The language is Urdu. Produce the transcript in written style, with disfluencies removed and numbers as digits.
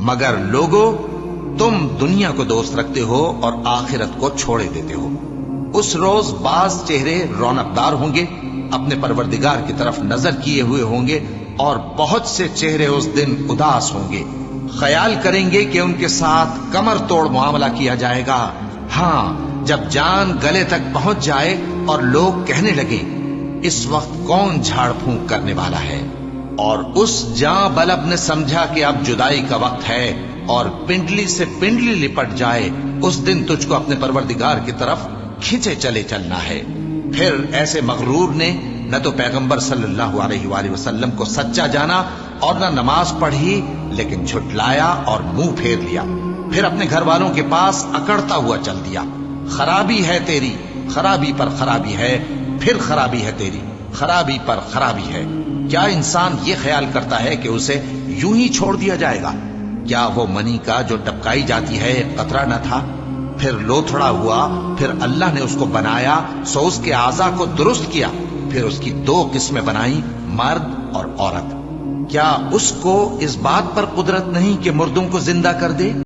مگر لوگو تم دنیا کو دوست رکھتے ہو اور آخرت کو چھوڑے دیتے ہو۔ اس روز بعض چہرے رونقدار ہوں گے، اپنے پروردگار کی طرف نظر کیے ہوئے ہوں گے، اور بہت سے چہرے اس دن اداس ہوں گے، خیال کریں گے کہ ان کے ساتھ کمر توڑ معاملہ کیا جائے گا۔ ہاں، جب جان گلے تک پہنچ جائے اور لوگ کہنے لگیں اس وقت کون جھاڑ پھونک کرنے والا ہے، اور اس جاں بلب نے سمجھا کہ اب جدائی کا وقت ہے اور پنڈلی سے پنڈلی لپٹ جائے، اس دن تجھ کو اپنے پروردگار کی طرف کھینچے چلے چلنا ہے۔ پھر ایسے مغرور نے نہ تو پیغمبر صلی اللہ علیہ وآلہ وسلم کو سچا جانا اور نہ نماز پڑھی، لیکن جھٹلایا اور منہ پھیر لیا، پھر اپنے گھر والوں کے پاس اکڑتا ہوا چل دیا۔ خرابی ہے تیری، خرابی پر خرابی ہے، پھر خرابی ہے تیری، خرابی پر خرابی ہے۔ کیا انسان یہ خیال کرتا ہے کہ اسے یوں ہی چھوڑ دیا جائے گا؟ کیا وہ منی کا جو ٹپکائی جاتی ہے ایک قطرہ نہ تھا، پھر لوتھڑا ہوا، پھر اللہ نے اس کو بنایا، سو اس کے اعضاء کو درست کیا، پھر اس کی دو قسمیں بنائیں، مرد اور عورت۔ کیا اس کو اس بات پر قدرت نہیں کہ مردوں کو زندہ کر دے؟